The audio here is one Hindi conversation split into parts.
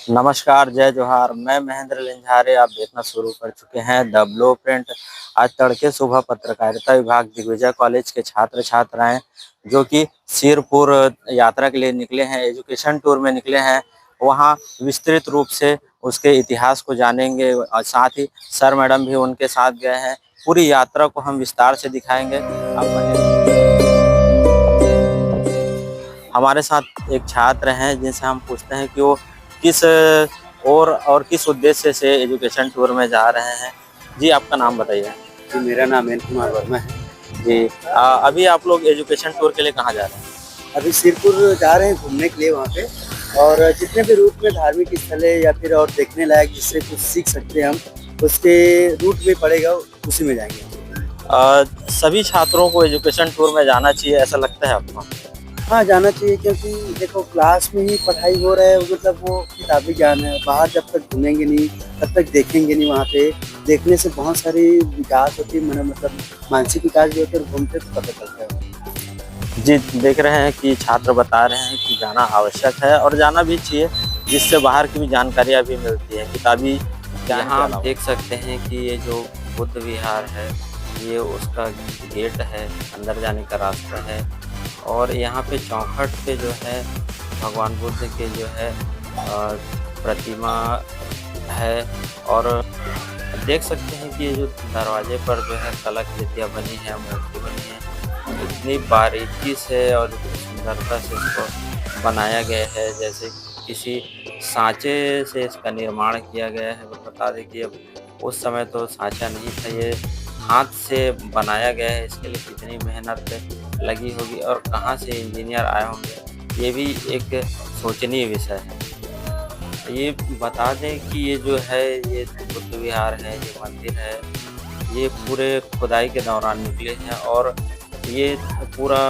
नमस्कार, जय जोहार। मैं महेंद्र लेंझारे। आप देखना शुरू कर चुके हैं द ब्लूप्रिंट। आज तड़के सुबह पत्रकारिता विभाग दिग्विजय कॉलेज के छात्र छात्राएं जो कि सिरपुर यात्रा के लिए निकले हैं, एजुकेशन टूर में निकले हैं, वहां विस्तृत रूप से उसके इतिहास को जानेंगे और साथ ही सर मैडम भी उनके साथ गए हैं। पूरी यात्रा को हम विस्तार से दिखाएंगे। आप बने हमारे साथ एक छात्र हैं जिनसे हम पूछते हैं कि वो किस और किस उद्देश्य से एजुकेशन टूर में जा रहे हैं। जी, आपका नाम बताइए। जी, मेरा नाम एन कुमार वर्मा है। जी, अभी आप लोग एजुकेशन टूर के लिए कहाँ जा रहे हैं? अभी सिरपुर जा रहे हैं घूमने के लिए वहाँ पे, और जितने भी रूट में धार्मिक स्थल है या फिर और देखने लायक जिससे कुछ सीख सकते हैं हम, उसके रूट में पड़ेगा, उसी में जाएंगे। सभी छात्रों को एजुकेशन टूर में जाना चाहिए, ऐसा लगता है आपको? हाँ, जाना चाहिए, क्योंकि देखो क्लास में ही पढ़ाई हो रहा है, मतलब वो किताबी ज्ञान है। बाहर जब तक घूमेंगे नहीं तब तक देखेंगे नहीं। वहाँ पे देखने से बहुत सारी विकास होती है, मतलब मानसिक विकास भी होता है, घूमते तो पता चलता है। जी, देख रहे हैं कि छात्र बता रहे हैं कि जाना आवश्यक है और जाना भी चाहिए, जिससे बाहर की भी जानकारियाँ भी मिलती है किताबी। यहाँ आप देख सकते हैं कि ये जो बुद्ध विहार है, ये उसका गेट है, अंदर जाने का रास्ता है। और यहाँ पे चौखट पे जो है भगवान बुद्ध के जो है प्रतिमा है। और देख सकते हैं कि ये जो दरवाजे पर जो है कलाकृतियाँ बनी है, मूर्ति बनी है, इतनी बारीकी से और इतनी सुंदरता से इसको बनाया गया है, जैसे किसी सांचे से इसका निर्माण किया गया है। बता दें कि अब उस समय तो सांचा नहीं था, ये हाथ से बनाया गया है। इसके लिए कितनी मेहनत लगी होगी और कहाँ से इंजीनियर आए होंगे, ये भी एक सोचनीय विषय है। ये बता दें कि ये जो है ये बुद्ध विहार है, ये मंदिर है, ये पूरे खुदाई के दौरान निकले हैं और ये पूरा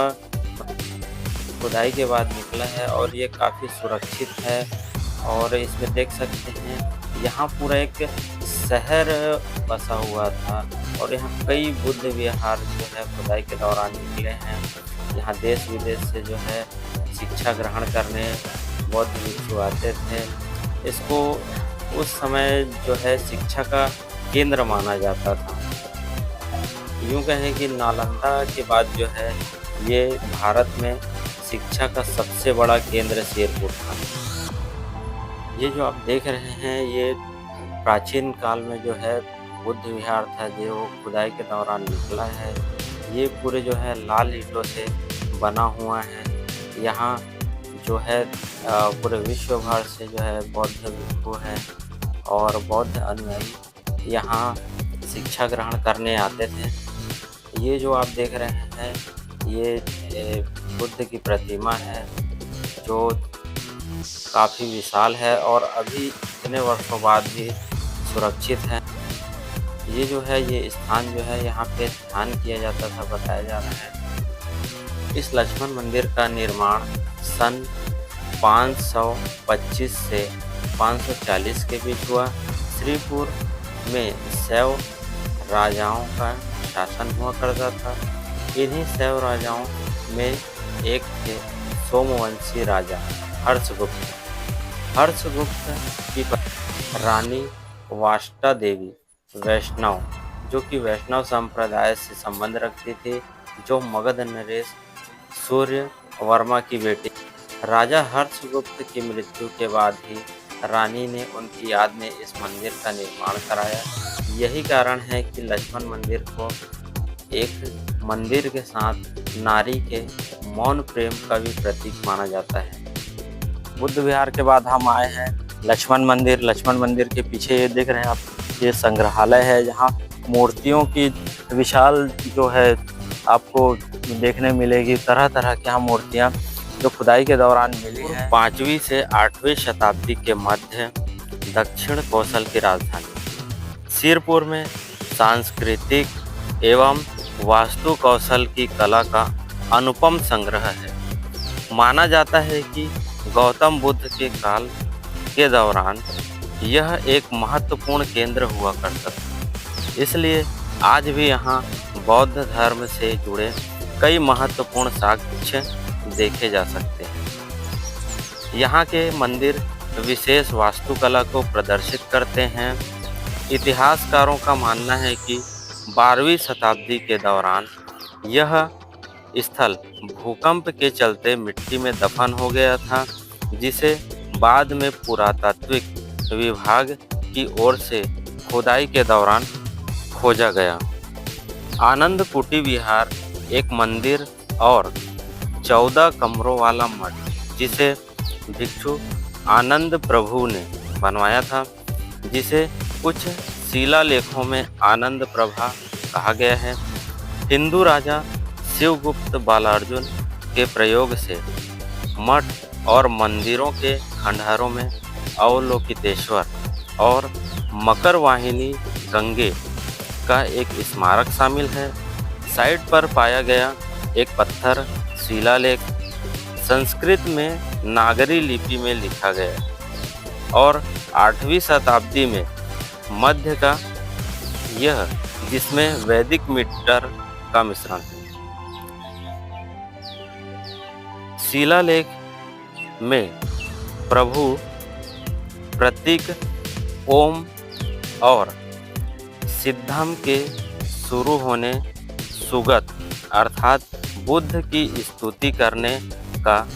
खुदाई के बाद निकला है और ये काफ़ी सुरक्षित है। और इसमें देख सकते हैं यहाँ पूरा एक शहर बसा हुआ था और यहाँ कई बुद्ध विहार जो है खुदाई के दौरान निकले हैं। यहाँ देश विदेश से जो है शिक्षा ग्रहण करने बौद्ध भिक्षु आते थे। इसको उस समय जो है शिक्षा का केंद्र माना जाता था। यूँ कहें कि नालंदा के बाद जो है ये भारत में शिक्षा का सबसे बड़ा केंद्र सिरपुर था। ये जो आप देख रहे हैं ये प्राचीन काल में जो है बुद्ध विहार था, जो खुदाई के दौरान निकला है। ये पूरे जो है लाल ईंटों से बना हुआ है। यहाँ जो है पूरे विश्व भर से जो है बौद्ध भिक्षु हैं और बौद्ध अनुयायी यहाँ शिक्षा ग्रहण करने आते थे। ये जो आप देख रहे हैं ये बुद्ध की प्रतिमा है जो काफ़ी विशाल है और अभी इतने वर्षों बाद भी सुरक्षित है। ये जो है ये स्थान जो है यहाँ पे ध्यान किया जाता था, बताया जा रहा है। इस लक्ष्मण मंदिर का निर्माण सन 525 से 540 के बीच हुआ। श्रीपुर में शैव राजाओं का शासन हुआ करता था। इन्हीं शैव राजाओं में एक थे सोमवंशी राजा हर्षगुप्त। हर्षगुप्त की रानी वाष्टा देवी वैष्णव, जो कि वैष्णव संप्रदाय से संबंध रखती थी, जो मगध नरेश सूर्य वर्मा की बेटी। राजा हर्षगुप्त की मृत्यु के बाद ही रानी ने उनकी याद में इस मंदिर का निर्माण कराया। यही कारण है कि लक्ष्मण मंदिर को एक मंदिर के साथ नारी के मौन प्रेम का भी प्रतीक माना जाता है। बुद्ध विहार के बाद हम आए हैं लक्ष्मण मंदिर। लक्ष्मण मंदिर के पीछे ये देख रहे हैं आप, ये संग्रहालय है, जहाँ मूर्तियों की विशाल जो है आपको देखने मिलेगी। तरह तरह की यहाँ मूर्तियाँ जो खुदाई के दौरान मिली हैं। 5वीं से 8वीं शताब्दी के मध्य दक्षिण कौशल की राजधानी सिरपुर में सांस्कृतिक एवं वास्तु कौशल की कला का अनुपम संग्रह है। माना जाता है कि गौतम बुद्ध के काल के दौरान यह एक महत्वपूर्ण केंद्र हुआ करता था, इसलिए आज भी यहाँ बौद्ध धर्म से जुड़े कई महत्वपूर्ण साक्ष्य देखे जा सकते हैं। यहाँ के मंदिर विशेष वास्तुकला को प्रदर्शित करते हैं। इतिहासकारों का मानना है कि 12वीं शताब्दी के दौरान यह स्थल भूकंप के चलते मिट्टी में दफन हो गया था, जिसे बाद में पुरातात्विक विभाग की ओर से खुदाई के दौरान खोजा गया। आनंद कुटी विहार एक मंदिर और 14 कमरों वाला मठ, जिसे भिक्षु आनंद प्रभु ने बनवाया था, जिसे कुछ शिलालेखों में आनंद प्रभा कहा गया है। हिंदू राजा शिवगुप्त बालार्जुन के प्रयोग से मठ और मंदिरों के खंडहरों में अवलोकितेश्वर और मकरवाहिनी गंगे का एक स्मारक शामिल है। साइट पर पाया गया एक पत्थर शिलालेख संस्कृत में नागरी लिपि में लिखा गया और 8वीं शताब्दी में मध्य का यह, जिसमें वैदिक मीटर का मिश्रण है। शिलालेख में प्रभु प्रतीक ओम और सिद्धम के शुरू होने सुगत अर्थात बुद्ध की स्तुति करने का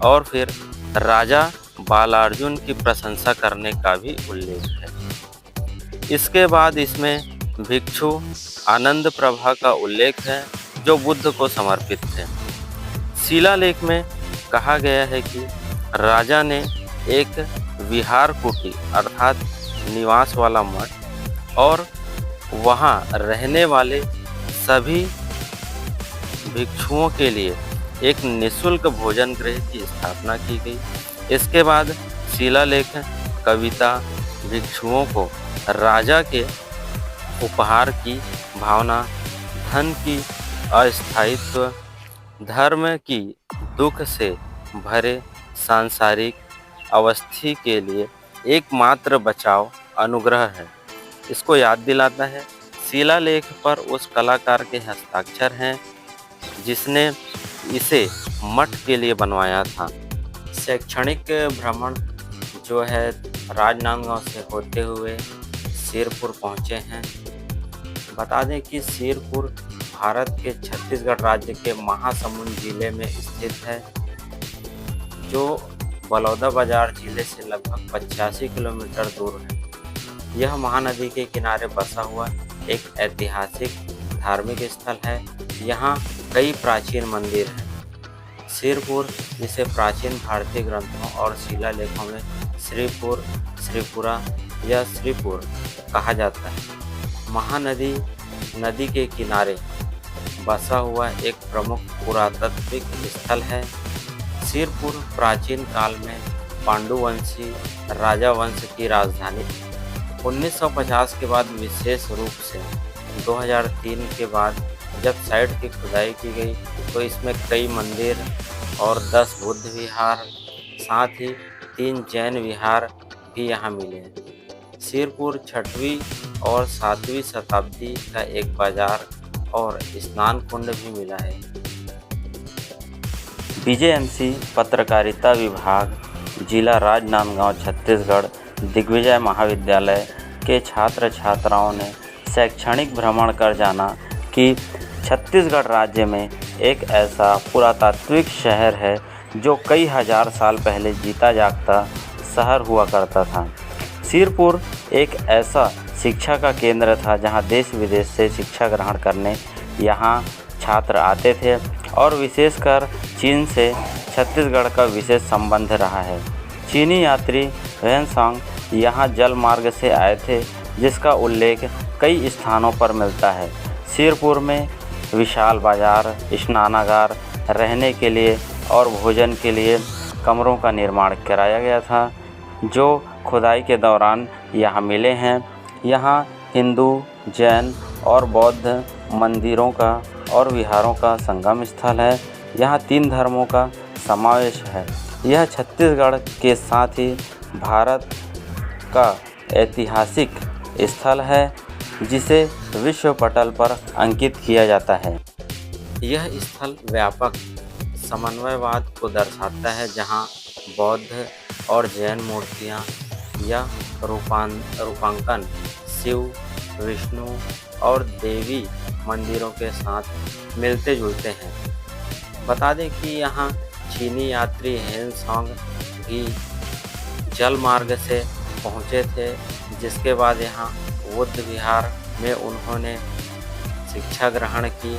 और फिर राजा बालार्जुन की प्रशंसा करने का भी उल्लेख है। इसके बाद इसमें भिक्षु आनंद प्रभा का उल्लेख है, जो बुद्ध को समर्पित है। शिलालेख में कहा गया है कि राजा ने एक विहार कुटी अर्थात निवास वाला मठ और वहाँ रहने वाले सभी भिक्षुओं के लिए एक निःशुल्क भोजन गृह की स्थापना की गई। इसके बाद शिलालेख कविता भिक्षुओं को राजा के उपहार की भावना, धन की अस्थायित्व, धर्म की दुख से भरे सांसारिक अवस्थी के लिए एकमात्र बचाव अनुग्रह है, इसको याद दिलाता है। शिलालेख पर उस कलाकार के हस्ताक्षर हैं जिसने इसे मठ के लिए बनवाया था। शैक्षणिक भ्रमण जो है राजनांदगांव से होते हुए सिरपुर पहुँचे हैं। बता दें कि सिरपुर भारत के छत्तीसगढ़ राज्य के महासमुंद जिले में स्थित है, जो बलौदाबाजार जिले से लगभग 85 किलोमीटर दूर है। यह महानदी के किनारे बसा हुआ एक ऐतिहासिक धार्मिक स्थल है। यहाँ कई प्राचीन मंदिर हैं। सिरपुर, जिसे प्राचीन भारतीय ग्रंथों और शिलालेखों में श्रीपुर, श्रीपुरा या श्रीपुर कहा जाता है, महानदी नदी के किनारे बसा हुआ एक प्रमुख पुरातात्विक स्थल है। सिरपुर प्राचीन काल में पांडुवंशी राजा वंश की राजधानी। 1950 के बाद विशेष रूप से 2003 के बाद जब साइट की खुदाई की गई तो इसमें कई मंदिर और 10 बुद्ध विहार, साथ ही 3 जैन विहार भी यहाँ मिले हैं। सिरपुर 6वीं और 7वीं शताब्दी का एक बाजार और स्नान कुंड भी मिला है। बीजेएमसी पत्रकारिता विभाग जिला राजनांदगांव छत्तीसगढ़ दिग्विजय महाविद्यालय के छात्र छात्राओं ने शैक्षणिक भ्रमण कर जाना कि छत्तीसगढ़ राज्य में एक ऐसा पुरातात्विक शहर है जो कई हजार साल पहले जीता जागता शहर हुआ करता था। सिरपुर एक ऐसा शिक्षा का केंद्र था जहां देश विदेश से शिक्षा ग्रहण करने यहां छात्र आते थे और विशेषकर चीन से छत्तीसगढ़ का विशेष संबंध रहा है। चीनी यात्री ह्वेनसांग यहाँ जल मार्ग से आए थे, जिसका उल्लेख कई स्थानों पर मिलता है। सिरपुर में विशाल बाजार, स्नानागार, रहने के लिए और भोजन के लिए कमरों का निर्माण कराया गया था, जो खुदाई के दौरान यहाँ मिले हैं। यहाँ हिंदू, जैन और बौद्ध मंदिरों का और विहारों का संगम स्थल है। यहाँ 3 धर्मों का समावेश है। यह छत्तीसगढ़ के साथ ही भारत का ऐतिहासिक स्थल है, जिसे विश्व पटल पर अंकित किया जाता है। यह स्थल व्यापक समन्वयवाद को दर्शाता है, जहाँ बौद्ध, और जैन मूर्तियाँ या रूपांकन शिव, विष्णु और देवी मंदिरों के साथ मिलते जुलते हैं। बता दें कि यहाँ चीनी यात्री हेनसांग भी जल मार्ग से पहुँचे थे, जिसके बाद यहाँ बुद्ध विहार में उन्होंने शिक्षा ग्रहण की